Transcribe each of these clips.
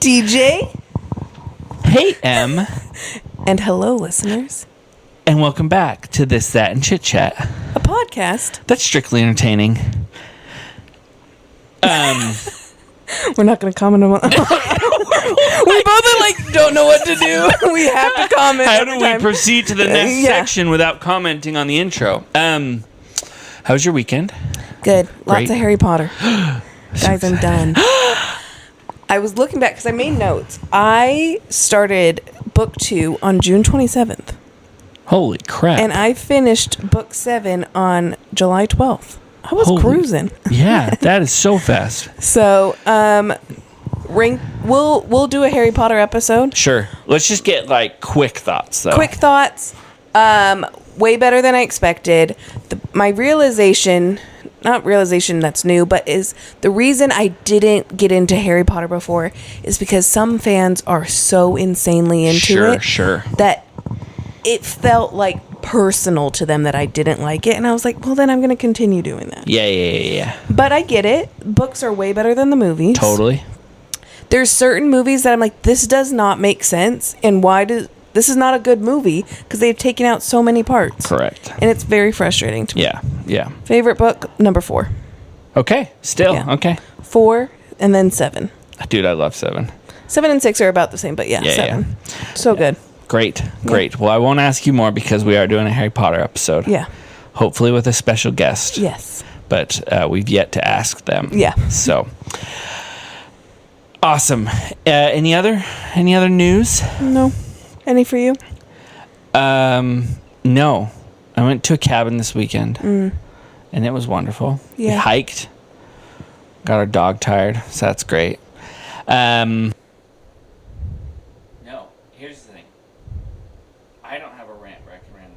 DJ. Hey, M. And hello, listeners. And welcome back to This, That, and Chit Chat. A podcast. That's strictly entertaining. We're not going to comment on we both don't know what to do. We have to comment. How do we proceed to the next section without commenting on the intro? How was your weekend? Good. Lots Great. of Harry Potter. Guys, I'm done. I was looking back because I made notes. I started book 2 on June 27th. Holy crap. And I finished book 7 on July 12th. I was cruising. Yeah, that is so fast. So, we'll do a Harry Potter episode. Sure. Let's just get quick thoughts though. Quick thoughts. Way better than I expected. My realization, not realization that's new, but is the reason I didn't get into Harry Potter before is because some fans are so insanely into it. Sure. That it felt like personal to them that I didn't like it. And I was like, well, then I'm going to continue doing that. Yeah. But I get it. Books are way better than the movies. Totally. There's certain movies that I'm like, this does not make sense. And this is not a good movie because they've taken out so many parts. Correct. And it's very frustrating to me. Yeah. Favorite book, number 4. Okay. Still. Yeah. Okay. 4 and then 7. Dude, I love 7. 7 and 6 are about the same, but 7. Yeah. So good. Great. Well, I won't ask you more because we are doing a Harry Potter episode. Yeah. Hopefully with a special guest. Yes. But we've yet to ask them. Yeah. So awesome. Any other news? No. Any for you? No. I went to a cabin this weekend, and it was wonderful. Yeah. We hiked. Got our dog tired, so that's great. No. Here's the thing. I don't have a random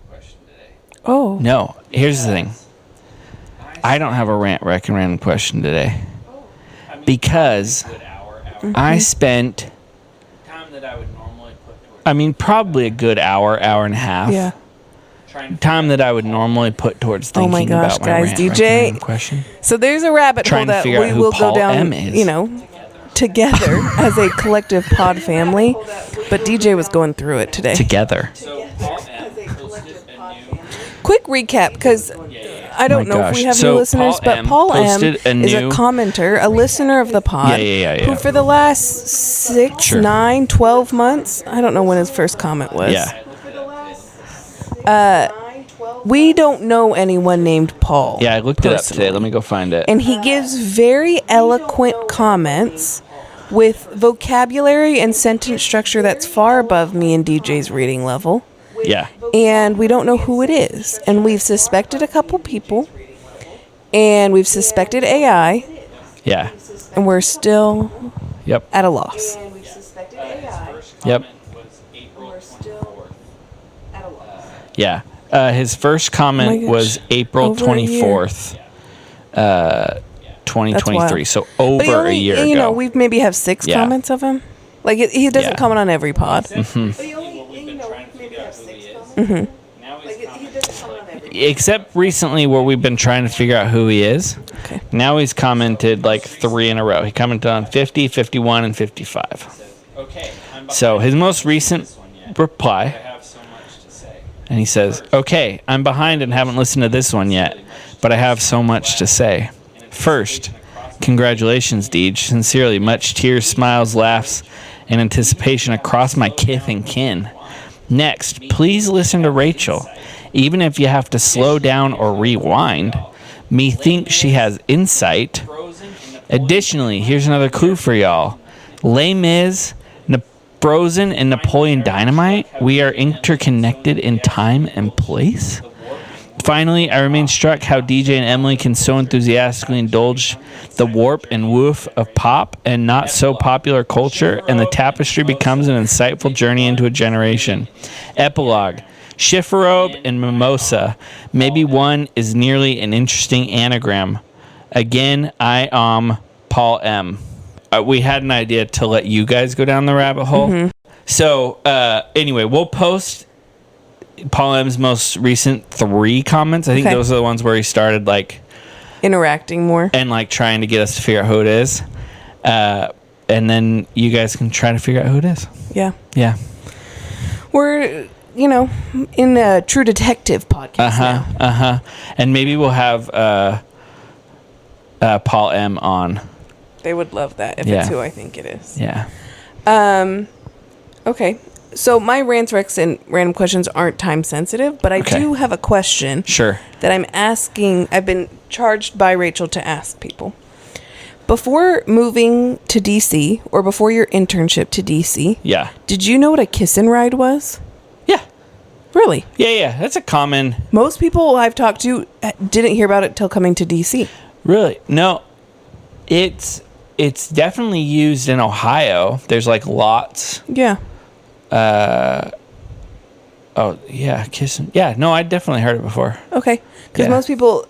question today. Oh. No. Here's the thing. I don't have a random question today. Because I spent time that I would normally put towards probably a good hour and a half. Yeah. Time that I would normally put towards thinking my gosh, about my guys, DJ. question. So there's a rabbit hole Trying to that figure out we who will Paul go down, M is. Together as a collective pod family. But DJ was going through it today. Together. Quick recap, because I don't know if we have new listeners, but Paul M is a commenter, a listener of the pod, who for the last 6, 9, 12 months, I don't know when his first comment was. Yeah. We don't know anyone named Paul. Yeah, I looked it up personally. today. Let me go find it. And he gives very eloquent comments with vocabulary and sentence structure that's far above me and DJ's reading level. Yeah. And we don't know who it is. And we've suspected a couple people. And we've suspected AI. Yeah. And we're still Yep. at a loss. Yep. Yeah. His first comment was April 24th, 2023. So over a year ago. You know, we maybe have 6 comments of him. Like, he doesn't comment on every pod. Except recently where we've been trying to figure out who he is. Okay. Now he's commented 3 in a row. He commented on 50, 51, and 55. So his most recent reply, and he says, okay, I'm behind and haven't listened to this one yet, but I have so much to say. First, congratulations, Deej. Sincerely, much tears, smiles, laughs, and anticipation across my kith and kin. Next, please listen to Rachel. Even if you have to slow down or rewind, methinks she has insight. Additionally, here's another clue for y'all. Les Mis, Frozen, and Napoleon Dynamite, we are interconnected in time and place. Finally, I remain struck how DJ and Emily can so enthusiastically indulge the warp and woof of pop and not so popular culture, and the tapestry becomes an insightful journey into a generation. Epilogue. Schifferobe and Mimosa. Maybe one is nearly an interesting anagram. Again, I am Paul M. We had an idea to let you guys go down the rabbit hole. Mm-hmm. So, anyway, we'll post Paul M's most recent 3 comments. I think those are the ones where he started, interacting more. And, trying to get us to figure out who it is. and then you guys can try to figure out who it is. Yeah. Yeah. We're, in a True Detective podcast now. And maybe we'll have Paul M on. They would love that if it's who I think it is. Yeah. Okay. So my rants, recs, and random questions aren't time sensitive, but I do have a question. Sure. That I'm asking. I've been charged by Rachel to ask people. Before moving to DC, or before your internship to DC, Yeah. did you know what a kiss and ride was? Yeah. Really? Yeah. That's a common. Most people I've talked to didn't hear about it till coming to DC. Really? No. It's definitely used in Ohio. There's like lots. Yeah. Oh yeah, kissing. Yeah, no, I definitely heard it before. Okay. Because most people,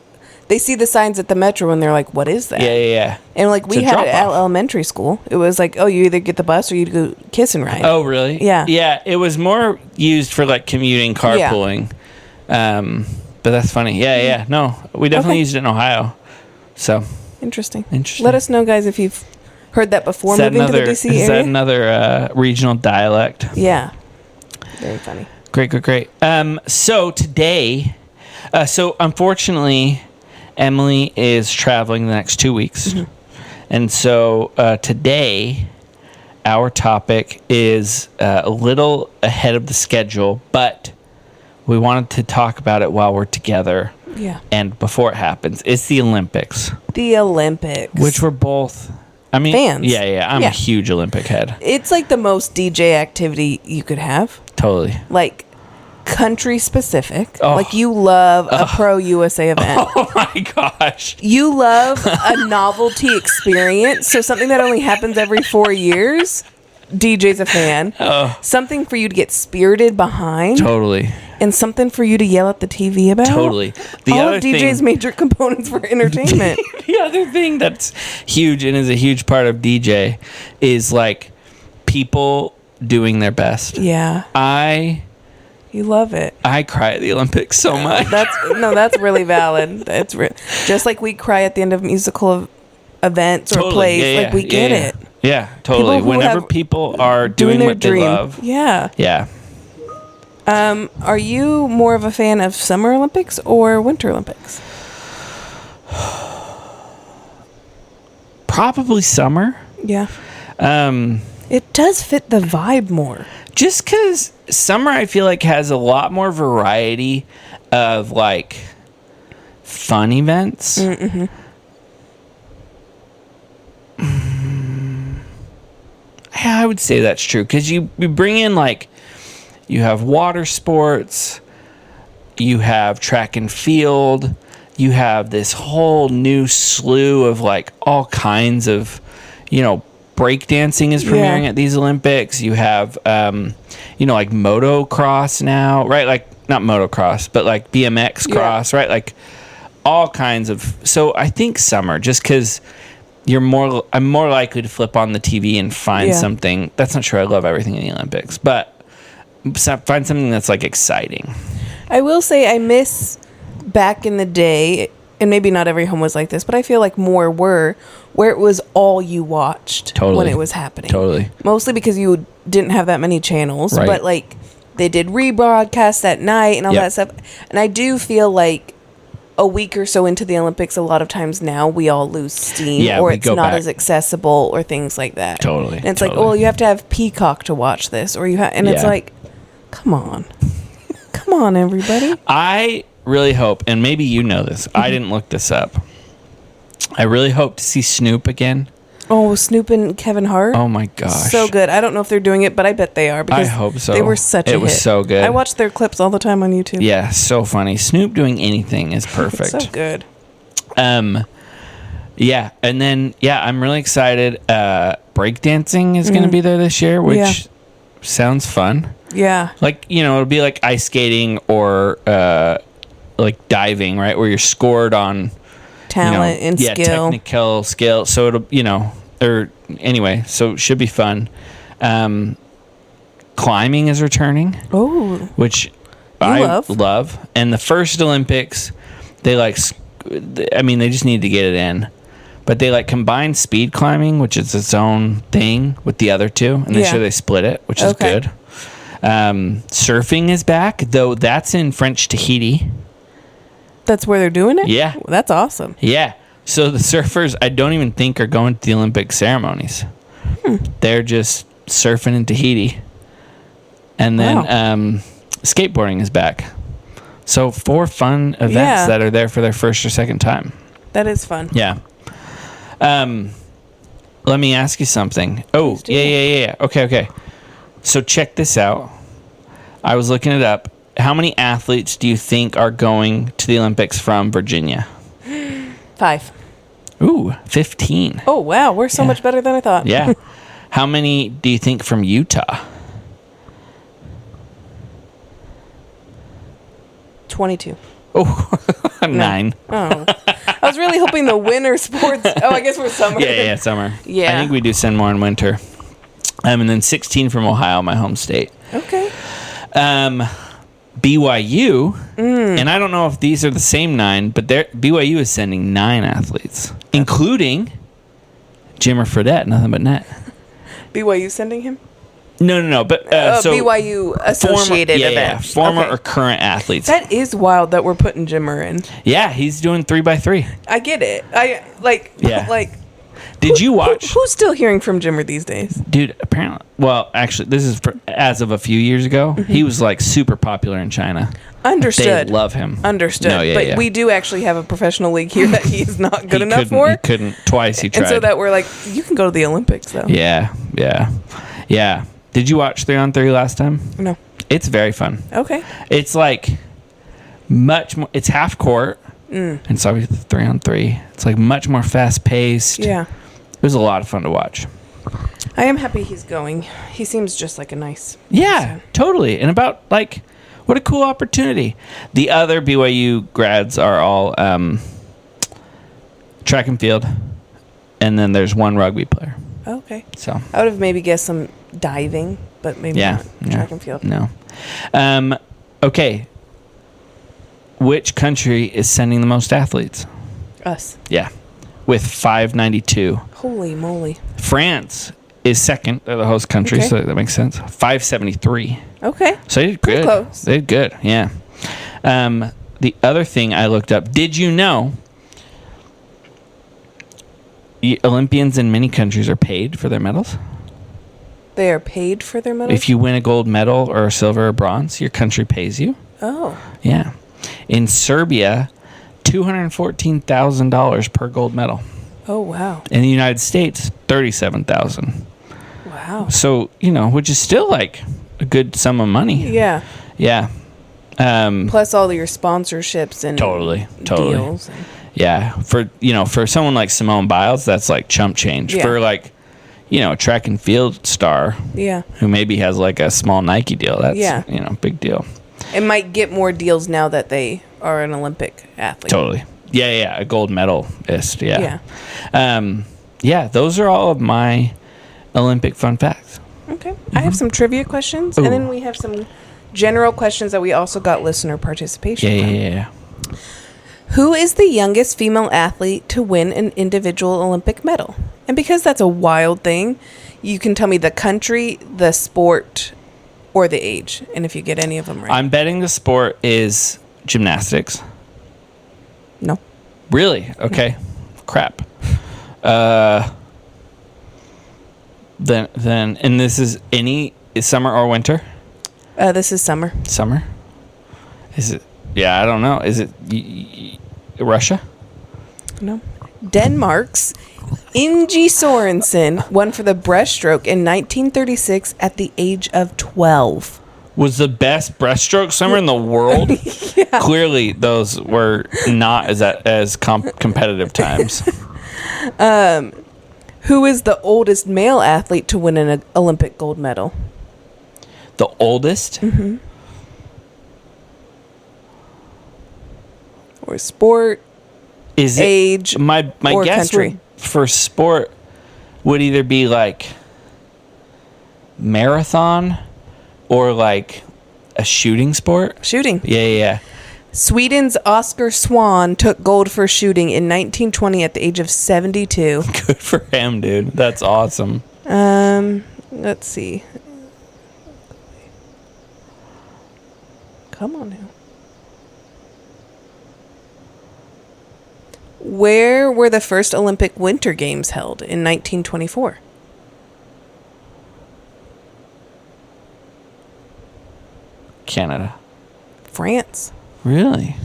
they see the signs at the metro and they're like, "What is that?" Yeah. And like we It's a had it at drop-off. elementary school. It was like, oh, you either get the bus or you go kiss and ride. Oh really? Yeah. Yeah, it was more used for like commuting, carpooling. But that's funny. Yeah. No, we definitely used it in Ohio. So Interesting. Interesting. Let us know, guys, if you've heard that before moving to the DC area. Is that another regional dialect? Yeah. Very funny. Great. So today, unfortunately, Emily is traveling the next 2 weeks. Mm-hmm. And so today, our topic is a little ahead of the schedule, but we wanted to talk about it while we're together. Yeah. And before it happens. It's the Olympics. The Olympics. Which we're both, fans. Yeah. I'm a huge Olympic head. It's like the most DJ activity you could have. Totally. Like country specific. Oh. Like you love a pro USA event. Oh my gosh. You love a novelty experience. So something that only happens every 4 years. DJ's a fan. Something for you to get spirited behind. Totally. And something for you to yell at the TV about. Totally. All of DJ's major components for entertainment. The other thing that's huge and is a huge part of DJ is like people doing their best. Yeah. You love it. I cry at the Olympics so much. That's really valid. That's just like we cry at the end of musical events or Totally. plays. Like we get it. Yeah, totally. People who Whenever have- people are doing their what dream. they love. Yeah. Yeah. Are you more of a fan of Summer Olympics or Winter Olympics? Probably summer. Yeah. It does fit the vibe more. Just because summer, I feel like, has a lot more variety of like fun events. Mm-hmm. I would say that's true because you bring in like you have water sports, you have track and field, you have this whole new slew of like all kinds of, breakdancing is premiering at these Olympics. You have, like motocross now, right? Like not motocross, but like BMX cross, right? Like all kinds of. So I think summer, just because I'm more likely to flip on the TV and find something. That's not true. I love everything in the Olympics, but find something that's like exciting. I will say I miss back in the day, and maybe not every home was like this, but I feel like more were, where it was all you watched when it was happening. Totally. Mostly because you didn't have that many channels, Right. but like they did rebroadcast at night and all that stuff. And I do feel like a week or so into the Olympics, a lot of times now we all lose steam or it's not as accessible or things like that. Totally. And it's like, well, you have to have Peacock to watch this, or it's like, come on, everybody. I really hope, and maybe you know this, I didn't look this up. I really hope to see Snoop again. Oh, Snoop and Kevin Hart. Oh my gosh. So good. I don't know if they're doing it, but I bet they are because I hope so. They were such a hit. It was so good. I watch their clips all the time on YouTube. Yeah, so funny. Snoop doing anything is perfect. It's so good. Yeah, and then I'm really excited. Breakdancing is going to be there this year, which sounds fun. Yeah. Like, it'll be like ice skating or like diving, right? Where you're scored on talent and skill. Technical skill. So it'll, anyway, so it should be fun. Climbing is returning. Oh. Which I love. And the first Olympics, they just need to get it in. but they like combine speed climbing, which is its own thing, with the other two, and they Yeah. sure they split it, which is Okay. good. Surfing is back, though that's in French Tahiti. That's where they're doing it? Yeah. That's awesome. Yeah. So the surfers, I don't even think are going to the Olympic ceremonies. They're just surfing in Tahiti. And then Wow. skateboarding is back. So 4 fun events Yeah. that are there for their first or second time. That is fun. Yeah. Let me ask you something. Oh, Please do. yeah. Okay. So check this out. I was looking it up. How many athletes do you think are going to the Olympics from Virginia? 5. Ooh, 15. Oh, wow. We're so Yeah. much better than I thought. Yeah. How many do you think from Utah? 22. Oh, 9. Oh. I was really hoping the winter sports. Oh, I guess we're summer. Yeah, summer. Yeah. I think we do send more in winter. And then 16 from Ohio, my home state. Okay. BYU, and I don't know if these are the same 9, but BYU is sending 9 athletes, including Jimmer Fredette, nothing but net. BYU sending him? No, but so BYU associated events. former Okay. or current athletes. That is wild that we're putting Jimmer in. Yeah, he's doing 3x3. I get it. I like. Yeah. Like. Did you watch? Who's still hearing from Jimmer these days? Dude, apparently, well, actually, this is as of a few years ago. He was like super popular in China. Understood. They love him. Understood. No, yeah, but yeah. we do actually have a professional league here that he's not good enough for. He couldn't. Twice he tried. And so that we're like, you can go to the Olympics though. Yeah. Did you watch 3-on-3 last time? No. It's very fun. Okay. It's like much more. It's half court, and it's obviously 3-on-3. It's like much more fast paced. Yeah. It was a lot of fun to watch. I am happy he's going. He seems just like a nice. Yeah, person. totally. And about like, what a cool opportunity. The other BYU grads are all track and field, and then there's one rugby player. Okay. So I would have maybe guessed some diving, but maybe yeah, not track and field. No. Okay. Which country is sending the most athletes? Us. Yeah, with 592. Holy moly. France is second. They're the host country, Okay. so that makes sense. 573. Okay. So they did Pretty good. close. They did good, yeah. The other thing I looked up, did you know Olympians in many countries are paid for their medals? They are paid for their medals? If you win a gold medal or a silver or bronze, your country pays you. Oh. Yeah. In Serbia, $214,000 per gold medal. Oh, wow. In the United States, $37,000. Wow. So, which is still like a good sum of money. Yeah. Yeah. Plus all your sponsorships and Totally. deals. Yeah. For someone like Simone Biles, that's like chump change. Yeah. For like, a track and field star Yeah. who maybe has like a small Nike deal, that's, Yeah. Big deal. It might get more deals now that they are an Olympic athlete. Totally. Yeah. A gold medalist. Yeah. Yeah. Yeah. Those are all of my Olympic fun facts. Okay. I have some trivia questions, Ooh. and then we have some general questions that we also got listener participation from. Yeah. Who is the youngest female athlete to win an individual Olympic medal? And because that's a wild thing, you can tell me the country, the sport, or the age. And if you get any of them right. I'm betting the sport is gymnastics. No. Really? Okay. Crap. Then, and this is summer or winter? This is summer. Summer? Is it? Yeah, I don't know. Is it Russia? No. Denmark's Inge Sorensen won for the breaststroke in 1936 at the age of 12. Was the best breaststroke swimmer in the world? Yeah. Clearly, those were not as competitive times. Who is the oldest male athlete to win an Olympic gold medal? The oldest? Mm-hmm. Or sport, Is it age, my or guess country? would, for sport would either be like marathon or like a shooting sport. shooting. Yeah. Sweden's Oscar Swan took gold for shooting in 1920 at the age of 72. Good for him, dude. That's awesome. Let's see. Come on now. Where were the first Olympic Winter Games held in 1924? Canada. France. Really?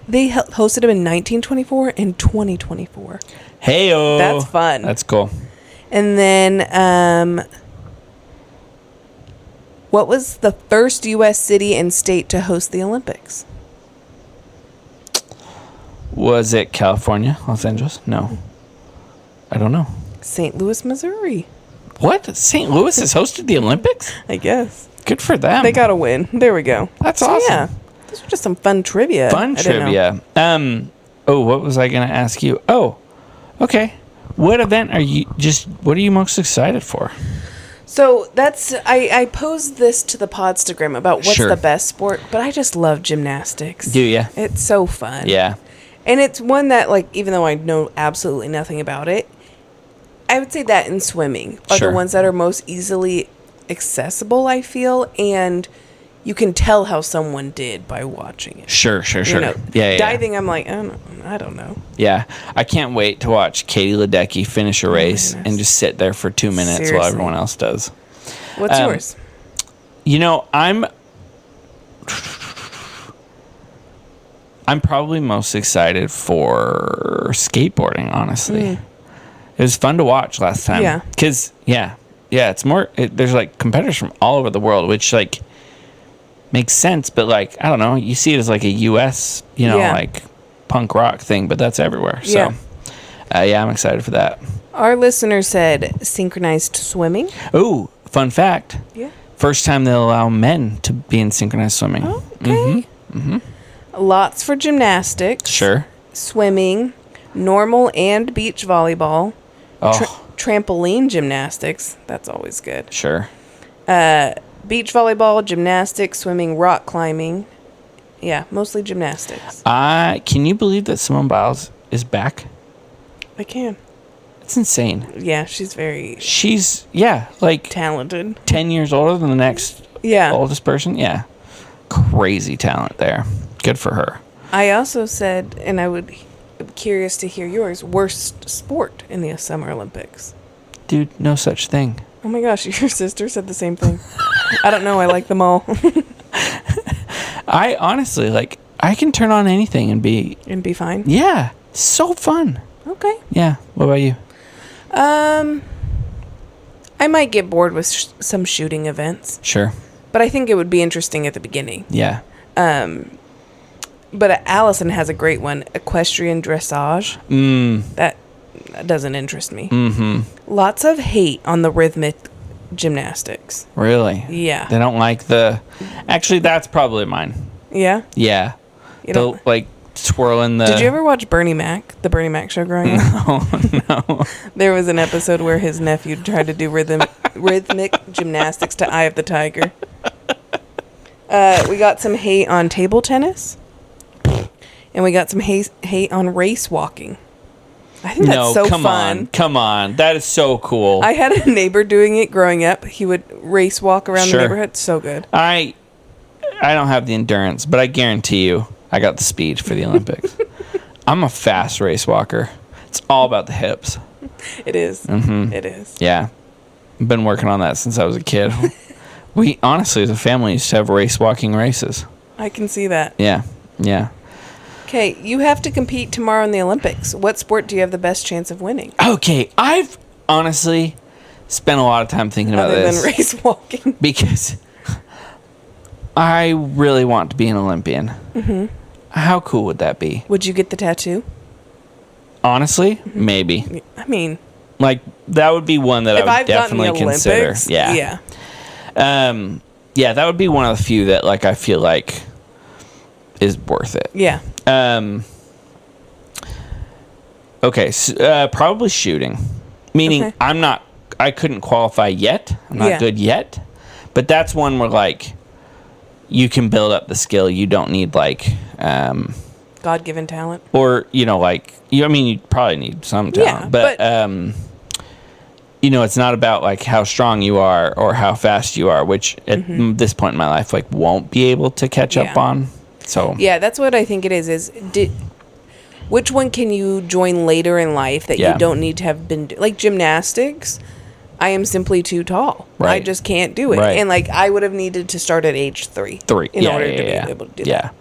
They hosted them in 1924 and 2024. Hey-o. That's fun. That's cool. And then, what was the first U.S. city and state to host the Olympics? Was it California? Los Angeles? No. I don't know. St. Louis, Missouri. What? St. Louis has hosted the Olympics? I guess. Good for them. They got a win. There we go. That's awesome. Yeah. Those are just some fun trivia. Fun I didn't know. trivia. What was I going to ask you? Oh, okay. What event what are you most excited for? So I posed this to the Podstagram about what's Sure. the best sport, but I just love gymnastics. Do ya? It's so fun. Yeah. And it's one that, like, even though I know absolutely nothing about it, I would say that and swimming are Sure. the ones that are most easily accessible, I feel, and you can tell how someone did by watching it. Sure. You know, Yeah. diving, I'm like, I don't know. Yeah. I can't wait to watch Katie Ledecky finish a race goodness. and just sit there for 2 minutes while Seriously. everyone else does. What's yours? I'm probably most excited for skateboarding, honestly. It was fun to watch last time. Yeah. Because, it's more, there's like competitors from all over the world, which like makes sense. But like, I don't know, you see it as like a U.S., Yeah. like punk rock thing, but that's everywhere. Yeah. So, I'm excited for that. Our listener said synchronized swimming. Ooh, fun fact. Yeah. First time they'll allow men to be in synchronized swimming. Oh, okay. Lots for gymnastics. Sure. Swimming, normal and beach volleyball, Oh, trampoline gymnastics. That's always good. sure. Beach volleyball, gymnastics, swimming, rock climbing. Yeah, mostly gymnastics. Can you believe that Simone Biles is back? I can. It's insane. Yeah, she's very She's, like talented. 10 years older than the next Yeah. oldest person. Yeah. Crazy talent there. Good for her. I also said, and I'm curious to hear yours, worst sport in the Summer Olympics. Dude, no such thing. Oh my gosh, your sister said the same thing. I don't know, I like them all. I honestly, I can turn on anything and be, And be fine. yeah, so fun. Okay. Yeah. What about you? I might get bored with some shooting events, Sure. but I think it would be interesting at the beginning. Yeah. But Allison has a great one, equestrian dressage. That doesn't interest me. Lots of hate on the rhythmic gymnastics. Really? Yeah. They don't like actually, that's probably mine. Yeah? Yeah. You don't- The, swirling the... Did you ever watch Bernie Mac, the Bernie Mac show growing up? No. There was an episode where his nephew tried to do rhythmic gymnastics to Eye of the Tiger. We got some hate on table tennis. And we got some hate on race walking. I think that's so come fun. on. Come on. That is so cool. I had a neighbor doing it growing up. He would race walk around Sure. the neighborhood. So good. I don't have the endurance, but I guarantee you I got the speed for the Olympics. I'm a fast race walker. It's all about the hips. It is. It is. Yeah. I've been working on that since I was a kid. We honestly, as a family, used to have race walking races. I can see that. Yeah. Yeah. Okay, you have to compete tomorrow in the Olympics. What sport do you have the best chance of winning? Okay. I've honestly spent a lot of time thinking about Other this. than race walking. Because I really want to be an Olympian. How cool would that be? Would you get the tattoo? Honestly, maybe. I mean, That would be one that I if would I've gotten the definitely consider. Olympics, Yeah. That would be one of the few that I feel like is worth it. Yeah. Okay, so, probably shooting. Meaning Okay. I couldn't qualify yet. I'm not Yeah. good yet. But that's one where you can build up the skill. You don't need like God-given talent. or like I mean, you probably need some talent, Yeah, but it's not about like how strong you are or how fast you are, which at this point in my life like won't be able to catch up on. So yeah, that's what I think it is which one can you join later in life that Yeah. you don't need to have been like gymnastics? I am simply too tall. I Right. just can't do it. Right. And like I would have needed to start at age 3 in order to be able to do that.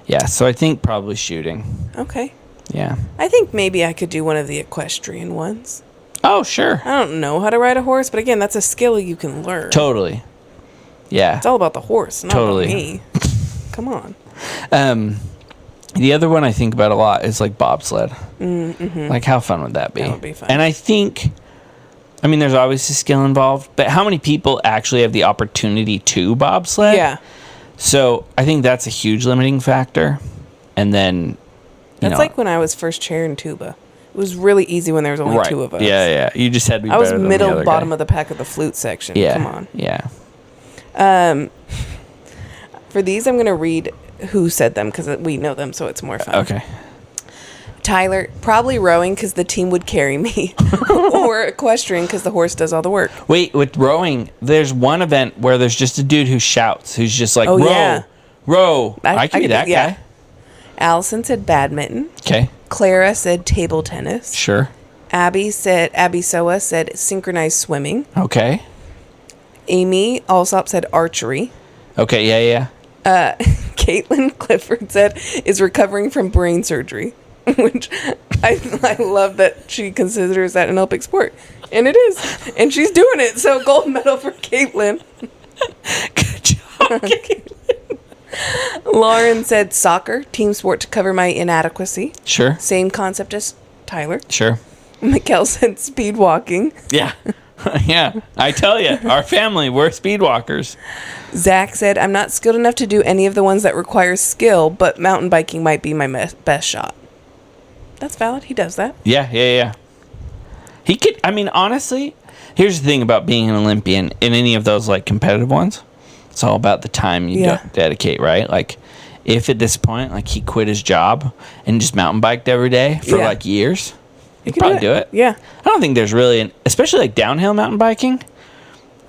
Yeah, so I think probably shooting. Okay. Yeah. I think maybe I could do one of the equestrian ones. Oh, sure. I don't know how to ride a horse, but again, that's a skill you can learn. Totally. Yeah. It's all about the horse, not Totally. about me. Come on. The other one I think about a lot is like bobsled. Mm-hmm. Like, how fun would that be? That would be fun. And I think, I mean, there's obviously skill involved, but how many people actually have the opportunity to bobsled? Yeah. So I think that's a huge limiting factor. And then, That's like when I was first chair in tuba. It was really easy when there was only right. 2 of us. Yeah, yeah. You just had to be I was better than the middle other bottom guy. of the pack of the flute section. Yeah. Come on. Yeah. For these, I'm going to read who said them because we know them, so it's more fun. Okay. Tyler, probably rowing because the team would carry me. Or equestrian because the horse does all the work. Wait, with rowing, there's one event where there's just a dude who shouts, who's just like, Oh, row, yeah. row. I can be that yeah. guy. Allison said badminton. Okay. Clara said table tennis. Sure. Abby Soa said synchronized swimming. Okay. Amy Alsop said archery. Okay, yeah. Caitlin Clifford said is recovering from brain surgery, which I love that she considers that an Olympic sport, and it is, and she's doing it. So gold medal for Caitlin. Good job. Lauren said soccer, team sport to cover my inadequacy. Sure. Same concept as Tyler. Sure. Mikkel said speed walking. Yeah. Yeah. I tell you, our family, we're speed walkers. Zach said, I'm not skilled enough to do any of the ones that require skill, but mountain biking might be my best shot. That's valid. He does that. Yeah. He could, I mean, honestly, here's the thing about being an Olympian in any of those like competitive ones. It's all about the time you dedicate, right? Like, if at this point, like, he quit his job and just mountain biked every day for like years, he could probably do it. Yeah. I don't think there's really especially like downhill mountain biking,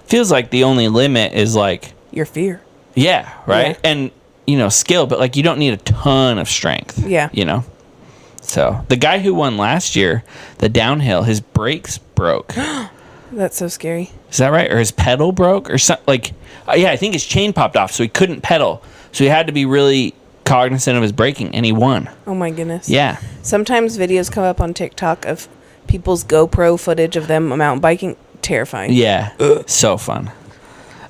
feels like the only limit is like Your fear. yeah, right? Yeah. And skill, but like you don't need a ton of strength. Yeah. So the guy who won last year, the downhill, his brakes broke. That's so scary. Is that right? Or his pedal broke or something like I think his chain popped off, so he couldn't pedal. So he had to be really cognizant of his braking, and he won. Oh my goodness. Yeah. Sometimes videos come up on TikTok of people's GoPro footage of them mountain biking. Terrifying. Yeah. So fun.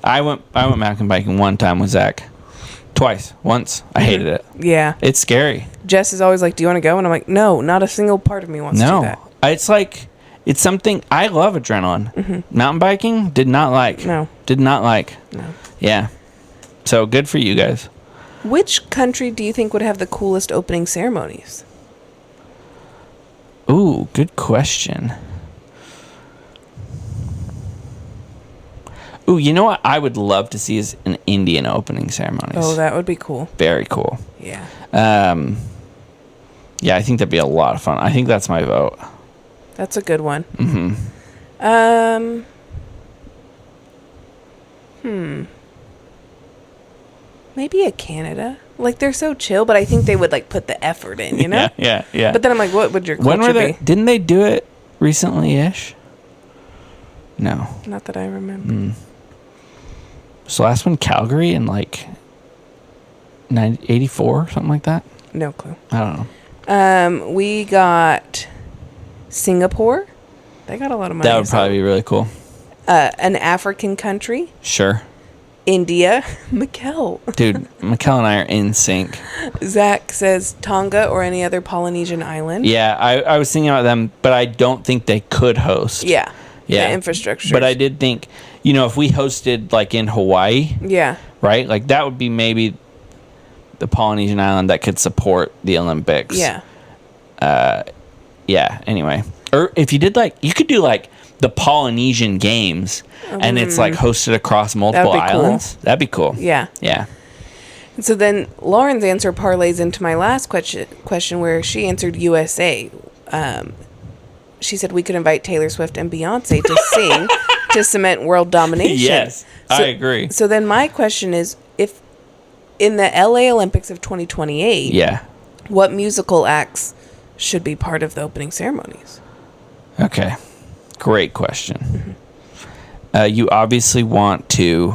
I went mountain biking one time with Zach. Twice. Once. I hated it. Yeah. It's scary. Jess is always like, do you want to go? And I'm like, no, not a single part of me wants to do that. It's like, it's something, I love adrenaline. Mountain biking, did not like. No. Did not like. No. Yeah. So good for you guys. Which country do you think would have the coolest opening ceremonies? Ooh, good question. Ooh, you know what I would love to see is an Indian opening ceremonies. Oh, that would be cool. Very cool. Yeah. Yeah, I think that'd be a lot of fun. I think that's my vote. That's a good one. Maybe a Canada. Like, they're so chill, but I think they would, like, put the effort in, you know? Yeah. But then I'm like, what would your culture When were they? be? Didn't they do it recently-ish? No. Not that I remember. So last one, Calgary in like 84, something like that. No clue. I don't know. We got Singapore. They got a lot of money. That would probably be really cool. An African country. Sure. India. Mikkel. Dude, Mikkel and I are in sync. Zach says Tonga or any other Polynesian island. Yeah, I was thinking about them, but I don't think they could host. Yeah. Yeah. The infrastructure. But I did think, if we hosted like in Hawaii, Yeah. right? Like that would be maybe the Polynesian island that could support the Olympics. Yeah. Yeah, anyway. Or if you did you could do like the Polynesian Games and it's like hosted across multiple That'd be cool. islands. That'd be cool. Yeah. Yeah. So then Lauren's answer parlays into my last question where she answered USA. She said we could invite Taylor Swift and Beyonce to sing to cement world domination. Yes, I agree. So then my question is, if in the LA Olympics of 2028, Yeah. what musical acts should be part of the opening ceremonies? Okay. Great question. You obviously want to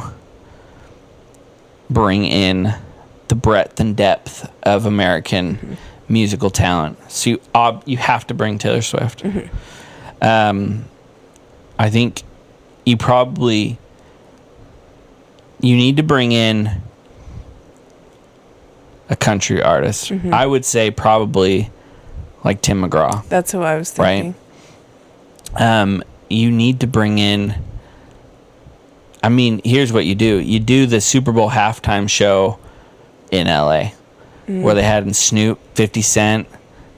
bring in the breadth and depth of American musical talent. So you have to bring Taylor Swift. I think you need to bring in a country artist. I would say probably like Tim McGraw. That's who I was thinking. Right. You need to bring in, I mean, here's what you do. You do the Super Bowl halftime show in LA where they had Snoop, 50 Cent.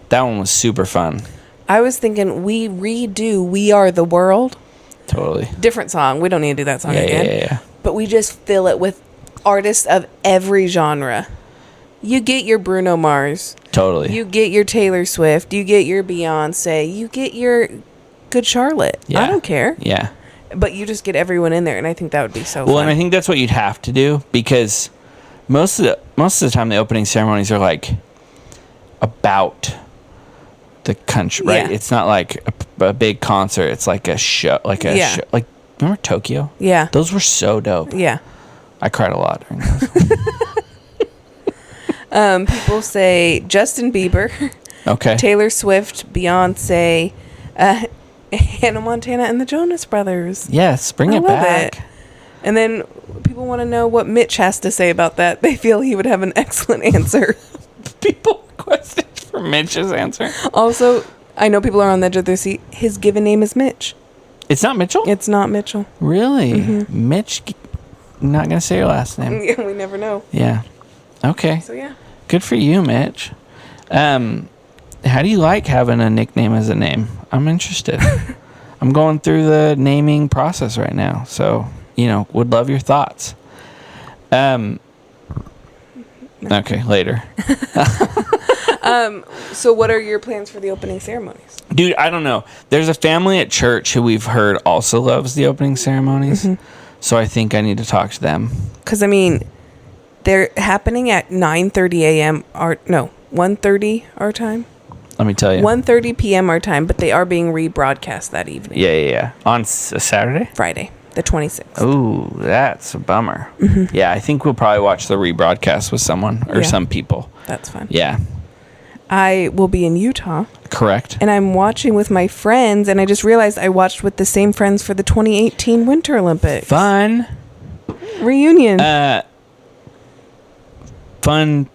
That one was super fun. I was thinking we redo We Are the World. Totally. Different song. We don't need to do that song again. Yeah. But we just fill it with artists of every genre. You get your Bruno Mars. Totally. You get your Taylor Swift. You get your Beyonce. You get your Good Charlotte. Yeah. I don't care. Yeah. But you just get everyone in there, and I think that would be so Well, fun. and I think that's what you'd have to do, because most of the time the opening ceremonies are like about the country, right? Yeah. It's not like a big concert. It's like a show, like show. Like, remember Tokyo? Yeah. Those were so dope. Yeah. I cried a lot during those. People say Justin Bieber, Okay. Taylor Swift, Beyonce, Hannah Montana, and the Jonas Brothers. Yes, bring I it love back. it. And then people want to know what Mitch has to say about that. They feel he would have an excellent answer. People questions for Mitch's answer. Also, I know people are on the edge of their seat. His given name is Mitch. It's not Mitchell? It's not Mitchell. Really? Mitch, not going to say your last name. We never know. Yeah. Okay. So, yeah. Good for you, Mitch. How do you like having a nickname as a name? I'm interested. I'm going through the naming process right now, so, would love your thoughts. Okay, later. So what are your plans for the opening ceremonies? Dude, I don't know. There's a family at church who we've heard also loves the opening ceremonies, so I think I need to talk to them. Because, I mean, they're happening at 9:30 a.m. 1:30 our time. Let me tell you. 1:30 p.m. our time, but they are being rebroadcast that evening. Yeah. On a Saturday? Friday, the 26th. Ooh, that's a bummer. Yeah, I think we'll probably watch the rebroadcast with someone or Yeah. some people. That's fun. Yeah, I will be in Utah, correct. and I'm watching with my friends, and I just realized I watched with the same friends for the 2018 Winter Olympics. Fun. Reunion. Fun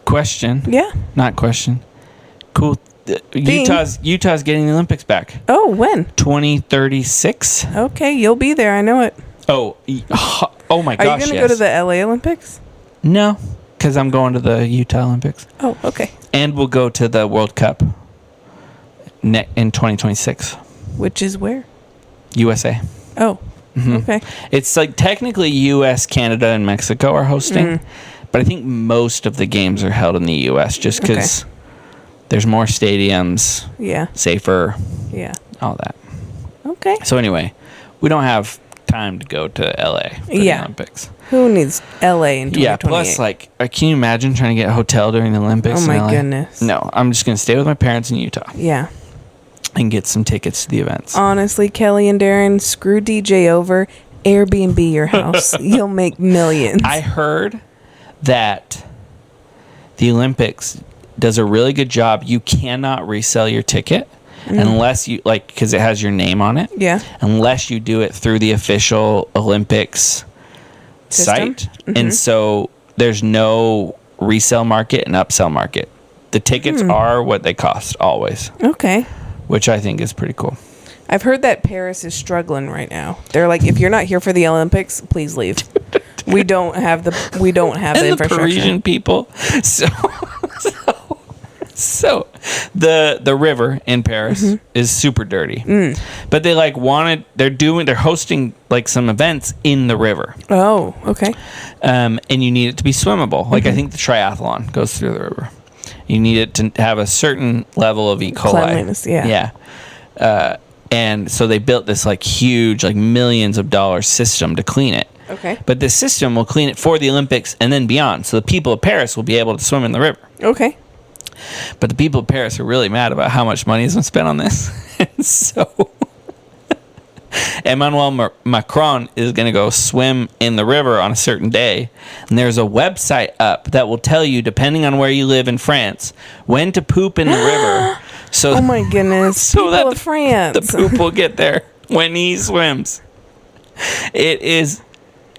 question. Yeah. Not question. Cool. Utah's getting the Olympics back. Oh, when? 2036. Okay, you'll be there. I know it. Oh my gosh. Are you going to go to the LA Olympics? No, because I'm going to the Utah Olympics. Oh, okay. And we'll go to the World Cup in 2026. Which is where? USA. Oh, okay. It's like technically U.S., Canada, and Mexico are hosting, but I think most of the games are held in the U.S. just because there's more stadiums, Yeah. safer, Yeah. all that. Okay. So anyway, we don't have time to go to L.A. for the Olympics. Who needs LA in 2028? Yeah, plus, can you imagine trying to get a hotel during the Olympics? Oh, in my LA? goodness. No, I'm just going to stay with my parents in Utah Yeah. and get some tickets to the events. Honestly, Kelly and Darren, screw DJ over. Airbnb your house. You'll make millions. I heard that the Olympics does a really good job. You cannot resell your ticket unless you, because it has your name on it. Yeah. Unless you do it through the official Olympics System? site. And so there's no resale market and upsell market. The tickets are what they cost always, Okay. which I think is pretty cool. I've heard that Paris is struggling right now. They're like, if you're not here for the Olympics, please leave. We don't have the And the infrastructure. Parisian people. So So the river in Paris is super dirty. But they like they're hosting like some events in the river. Oh, okay. And you need it to be swimmable. Like I think the triathlon goes through the river. You need it to have a certain level of E. coli. Cleanliness, yeah. Yeah. And so they built this like huge, like millions of dollars system to clean it. Okay. But this system will clean it for the Olympics and then beyond. So the people of Paris will be able to swim in the river. Okay. But the people of Paris are really mad about how much money has been spent on this. And so Emmanuel Macron is going to go swim in the river on a certain day. And there's a website up that will tell you, depending on where you live in France, when to poop in the river. So, oh my goodness. So People of France. the poop will get there when he swims. It is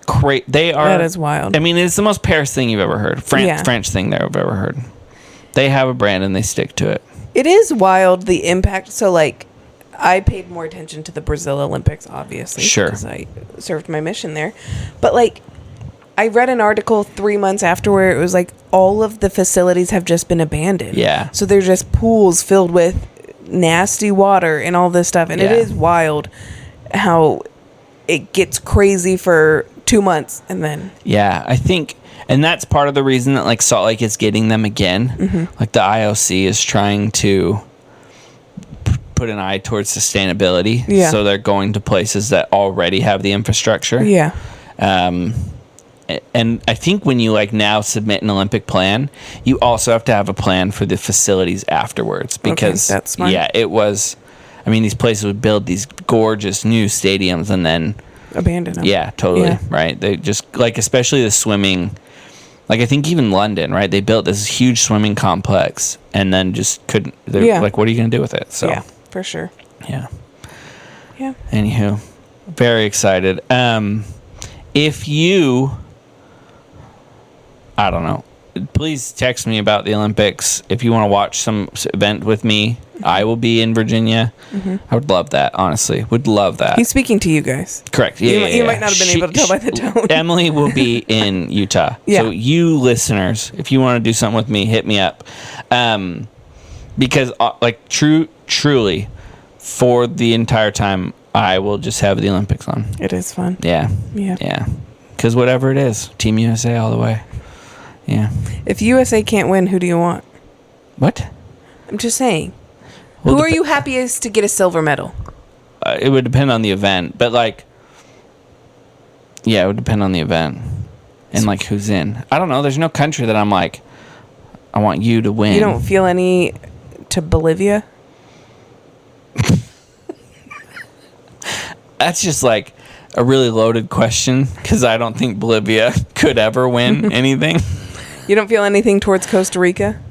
great. That is wild. I mean, it's the most Paris thing you've ever heard. Yeah. French thing that I've ever heard. They have a brand and they stick to it. It is wild, the impact. So, like, I paid more attention to the Brazil Olympics, obviously. Sure. Because I served my mission there. But, like, I read an article 3 months after where it was like all of the facilities have just been abandoned. Yeah. So they're just pools filled with nasty water and all this stuff. And it Yeah. is wild how it gets crazy for 2 months and then. Yeah, I think, and that's part of the reason that like Salt Lake is getting them again. Like the IOC is trying to put an eye towards sustainability. Yeah. So they're going to places that already have the infrastructure. Yeah. And I think when you like now submit an Olympic plan, you also have to have a plan for the facilities afterwards because that's smart. yeah, it was. I mean, these places would build these gorgeous new stadiums and then Abandon them. yeah, totally Yeah. right. They just like especially the swimming. Like I think even London, right? They built this huge swimming complex and then just couldn't. Yeah. Like, what are you going to do with it? So Yeah, for sure. yeah. Yeah. Anywho, very excited. If you, I don't know, please text me about the Olympics. If you want to watch some event with me, I will be in Virginia. I would love that, honestly. Would love that. He's speaking to you guys. Correct. Yeah, You might not have been able to tell by the tone. Emily will be in Utah. Yeah. So you listeners, if you want to do something with me, hit me up. Because like truly, for the entire time, I will just have the Olympics on. It is fun. Yeah. Yeah. Yeah. Because whatever it is, Team USA all the way. Yeah. If USA can't win, who do you want? What? I'm just saying. Well, Who are you happiest to get a silver medal? It would depend on the event, but like, yeah, it would depend on the event and like who's in. I don't know. There's no country that I'm like, I want you to win. You don't feel any to Bolivia? That's just like a really loaded question because I don't think Bolivia could ever win anything. You don't feel anything towards Costa Rica?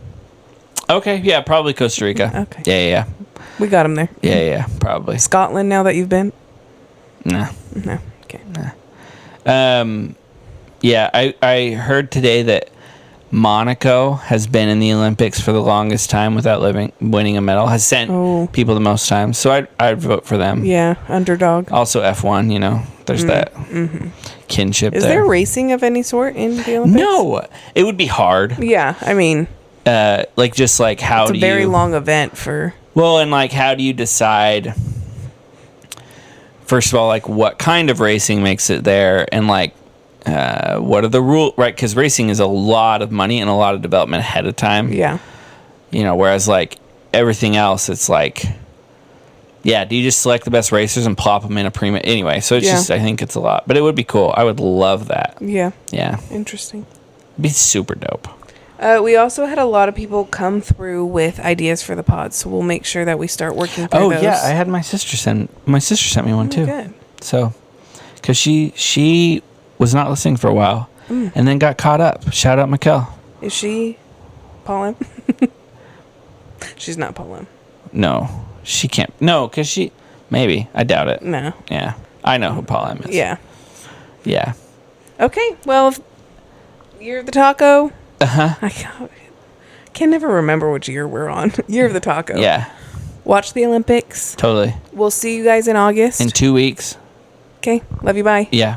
Okay, yeah, probably Costa Rica. Okay. Yeah. We got him there. Yeah, probably. Scotland, now that you've been? Nah. No. Okay. Yeah, I heard today that Monaco has been in the Olympics for the longest time without winning a medal. Has sent people the most times, so I'd vote for them. Yeah, underdog. Also F1, you know, there's that kinship. Is there racing of any sort in the Olympics? No, it would be hard. Yeah, I mean, like just like how it's a do very you, long event for. Well, and like how do you decide? First of all, like what kind of racing makes it there, and like what are the rules, right? Because racing is a lot of money and a lot of development ahead of time. Yeah. You know, whereas like everything else, it's like, yeah, do you just select the best racers and plop them in a prima? Anyway, so it's just, I think it's a lot, but it would be cool. I would love that. Yeah. Yeah. Interesting. It'd be super dope. We also had a lot of people come through with ideas for the pod, so we'll make sure that we start working through those. Oh yeah, I had my sister sent me one too. Good. So, because she was not listening for a while, and then got caught up. Shout out Mikkel. Is she Paul M? She's not Paul M. No, she can't. No, because she maybe. I doubt it. No. Yeah, I know who Paul M is. Yeah. Yeah. Okay. Well, if Year of the Taco. I can never remember which year we're on. Year of the Taco. Yeah. Watch the Olympics. Totally. We'll see you guys in August. In 2 weeks. Okay. Love you. Bye. Yeah.